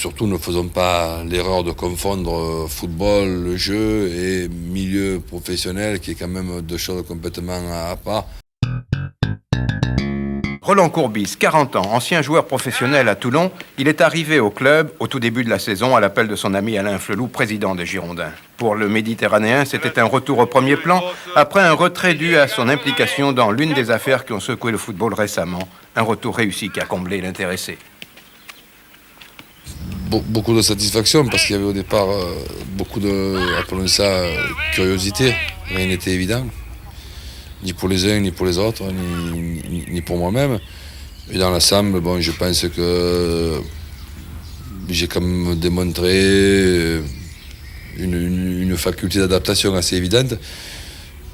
surtout ne faisons pas l'erreur de confondre football, le jeu et milieu professionnel qui est quand même deux choses complètement à part. Roland Courbis, 40 ans, ancien joueur professionnel à Toulon, il est arrivé au club au tout début de la saison à l'appel de son ami Alain Flelou, président des Girondins. Pour le Méditerranéen, c'était un retour au premier plan après un retrait dû à son implication dans l'une des affaires qui ont secoué le football récemment. Un retour réussi qui a comblé l'intéressé. Beaucoup de satisfaction parce qu'il y avait au départ beaucoup de, appelons ça, curiosité. Rien n'était évident. Ni pour les uns, ni pour les autres, ni pour moi-même. Et dans l'ensemble, bon, je pense que j'ai quand même démontré une faculté d'adaptation assez évidente,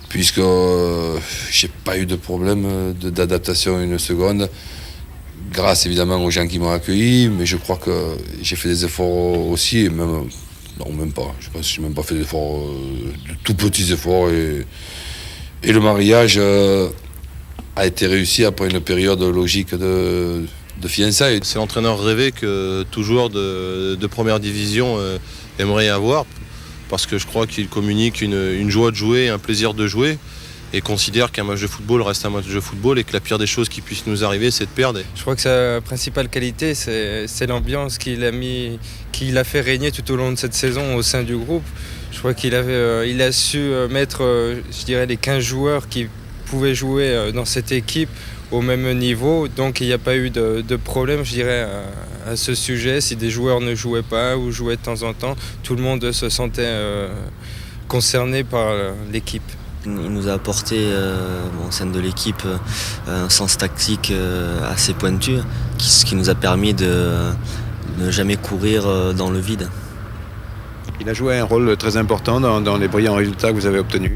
puisque j'ai pas eu de problème d'adaptation une seconde, grâce évidemment aux gens qui m'ont accueilli, mais je crois que j'ai fait des efforts aussi, et même, non, même pas, je pense que j'ai même pas fait d'efforts, de tout petits efforts, et le mariage a été réussi après une période logique de fiançailles. C'est l'entraîneur rêvé que tout joueur de première division aimerait avoir, parce que je crois qu'il communique une joie de jouer, un plaisir de jouer, et considère qu'un match de football reste un match de football et que la pire des choses qui puissent nous arriver, c'est de perdre. Je crois que sa principale qualité, c'est l'ambiance qu'il a fait régner tout au long de cette saison au sein du groupe. Je crois qu'il a su mettre, je dirais, les 15 joueurs qui pouvaient jouer dans cette équipe au même niveau. Donc il n'y a pas eu de problème, je dirais, à ce sujet. Si des joueurs ne jouaient pas ou jouaient de temps en temps, tout le monde se sentait concerné par l'équipe. Il nous a apporté au sein de l'équipe un sens tactique assez pointu, ce qui nous a permis de ne jamais courir dans le vide. Il a joué un rôle très important dans les brillants résultats que vous avez obtenus.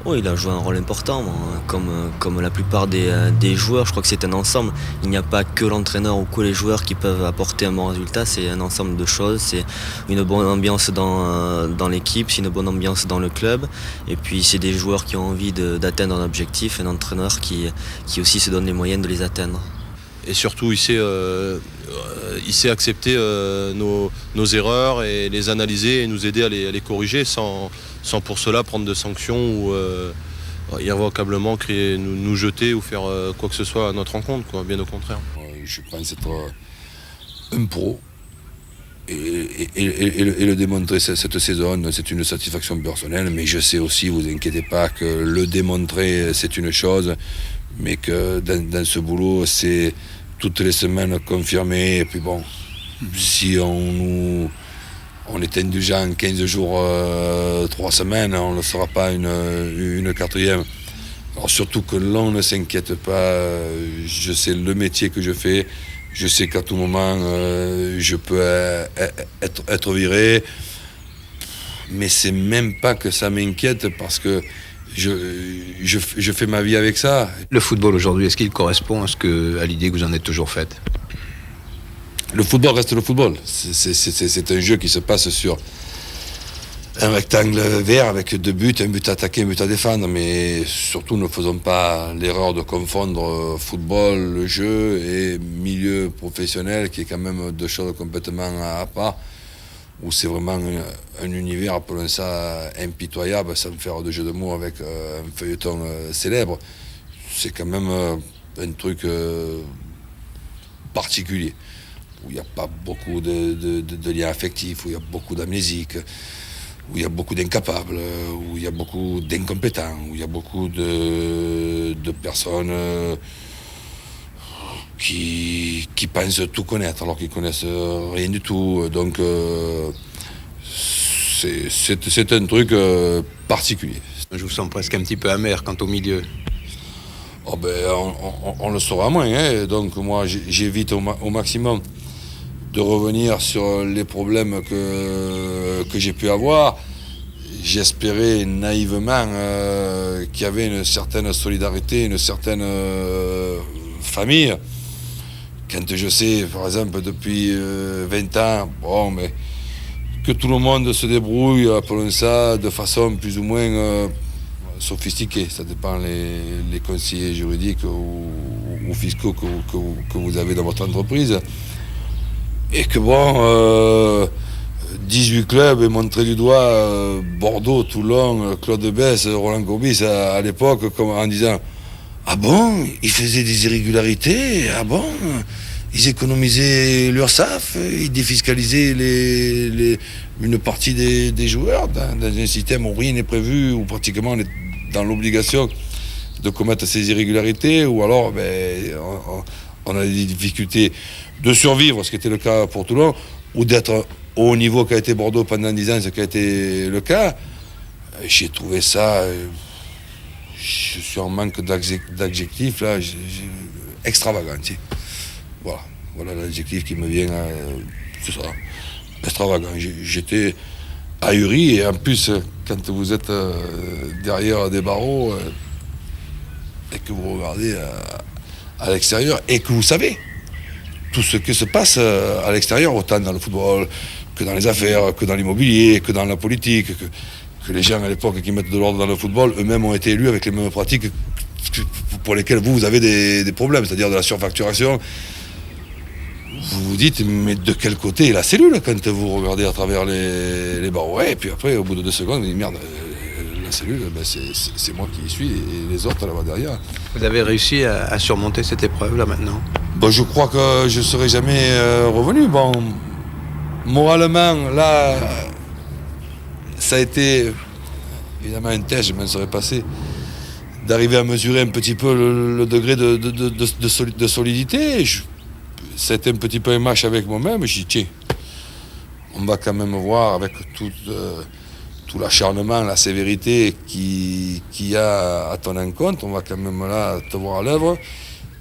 Oui, il a joué un rôle important, comme la plupart des joueurs. Je crois que c'est un ensemble. Il n'y a pas que l'entraîneur ou que les joueurs qui peuvent apporter un bon résultat. C'est un ensemble de choses. C'est une bonne ambiance dans l'équipe, c'est une bonne ambiance dans le club. Et puis c'est des joueurs qui ont envie d'atteindre un objectif, un entraîneur qui aussi se donne les moyens de les atteindre. Et surtout, il sait accepter nos erreurs et les analyser et nous aider à les corriger sans pour cela prendre de sanctions ou irrévocablement nous jeter ou faire quoi que ce soit à notre rencontre, quoi, bien au contraire. Je pense être un pro et le démontrer cette saison, c'est une satisfaction personnelle, mais je sais aussi, vous inquiétez pas, que le démontrer, c'est une chose, mais que dans ce boulot, c'est toutes les semaines confirmé. Et puis bon, si on est indulgent 15 jours, 3 semaines, on ne le sera pas une quatrième. Alors surtout que l'on ne s'inquiète pas, je sais le métier que je fais, je sais qu'à tout moment je peux être viré, mais c'est même pas que ça m'inquiète parce que je fais ma vie avec ça. Le football aujourd'hui, est-ce qu'il correspond à l'idée que vous en êtes toujours faite ? Le football reste le football. C'est un jeu qui se passe sur un rectangle vert avec 2 buts, un but à attaquer, un but à défendre. Mais surtout, ne faisons pas l'erreur de confondre football, le jeu et milieu professionnel qui est quand même deux choses complètement à part. Où c'est vraiment un univers, appelons ça impitoyable, sans faire de jeu de mots avec un feuilleton célèbre. C'est quand même un truc particulier, où il n'y a pas beaucoup de liens affectifs, où il y a beaucoup d'amnésiques, où il y a beaucoup d'incapables, où il y a beaucoup d'incompétents, où il y a beaucoup de personnes qui pensent tout connaître alors qu'ils connaissent rien du tout. Donc c'est un truc particulier. Je vous sens presque un petit peu amer quant au milieu. Oh ben, on le saura moins, hein. Donc moi j'évite au maximum de revenir sur les problèmes que j'ai pu avoir. J'espérais naïvement qu'il y avait une certaine solidarité, une certaine famille. Quand je sais, par exemple, depuis 20 ans, bon, mais que tout le monde se débrouille, appelons ça, de façon plus ou moins sophistiquée. Ça dépend les conseillers juridiques ou fiscaux que vous avez dans votre entreprise. Et que bon, 18 clubs et montré du doigt Bordeaux, Toulon, Claude Besse, Roland Courbis à l'époque, en disant « Ah bon, ils faisaient des irrégularités, ah bon, ils économisaient l'URSSAF, ils défiscalisaient une partie des joueurs dans un système où rien n'est prévu, où pratiquement on est dans l'obligation de commettre ces irrégularités, ou alors on a des difficultés de survivre, ce qui était le cas pour Toulon, ou d'être au haut niveau qu'a été Bordeaux pendant 10 ans, ce qui a été le cas. » J'ai trouvé ça... je suis en manque d'adjectifs, là, extravagant. Voilà l'adjectif qui me vient, c'est ça, extravagant. J'étais ahuri, et en plus, quand vous êtes derrière des barreaux et que vous regardez à l'extérieur et que vous savez tout ce qui se passe à l'extérieur, autant dans le football que dans les affaires, que dans l'immobilier, que dans la politique, que les gens à l'époque qui mettent de l'ordre dans le football, eux-mêmes ont été élus avec les mêmes pratiques pour lesquelles vous avez des problèmes, c'est-à-dire de la surfacturation. Vous vous dites, mais de quel côté est la cellule quand vous regardez à travers les barreaux? Et puis après, au bout de 2 secondes, vous dites, merde, la cellule, c'est moi qui y suis et les autres là-bas derrière. Vous avez réussi à surmonter cette épreuve là maintenant? Je crois que je ne serai jamais revenu. Bon, moralement, là... ça a été, évidemment, un test, je m'en serais passé, d'arriver à mesurer un petit peu le degré de solidité. Ça a été un petit peu un match avec moi-même. Je dis, tiens, on va quand même voir avec tout l'acharnement, la sévérité qu'il y a à ton encontre, on va quand même là te voir à l'œuvre.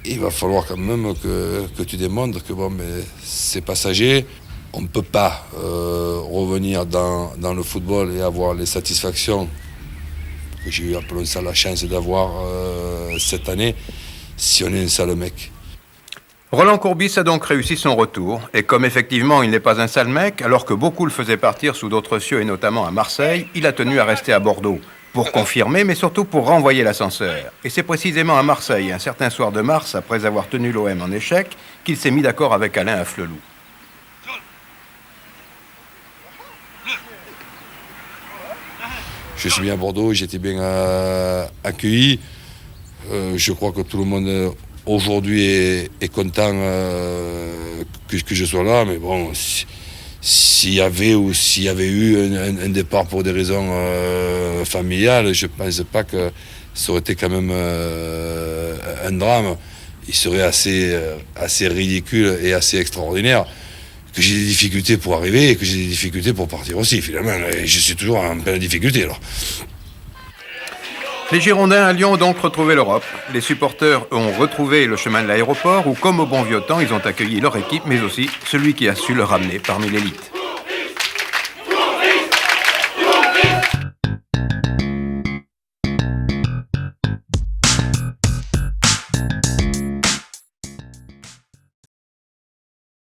Il va falloir quand même que tu démontres que bon, mais c'est passager. On ne peut pas revenir dans le football et avoir les satisfactions que j'ai eu, appelons ça, la chance d'avoir cette année, si on est un sale mec. Roland Courbis a donc réussi son retour, et comme effectivement il n'est pas un sale mec, alors que beaucoup le faisaient partir sous d'autres cieux et notamment à Marseille, il a tenu à rester à Bordeaux, pour confirmer mais surtout pour renvoyer l'ascenseur. Et c'est précisément à Marseille, un certain soir de mars, après avoir tenu l'OM en échec, qu'il s'est mis d'accord avec Alain Afflelou. Je suis bien à Bordeaux, j'étais bien accueilli. Je crois que tout le monde aujourd'hui est content que je sois là, mais bon, s'il y avait eu un départ pour des raisons familiales, je ne pense pas que ça aurait été quand même un drame. Il serait assez ridicule et assez extraordinaire que j'ai des difficultés pour arriver et que j'ai des difficultés pour partir aussi, finalement. Et je suis toujours en pleine difficulté, alors. Les Girondins à Lyon ont donc retrouvé l'Europe. Les supporters ont retrouvé le chemin de l'aéroport où, comme au bon vieux temps, ils ont accueilli leur équipe, mais aussi celui qui a su le ramener parmi l'élite.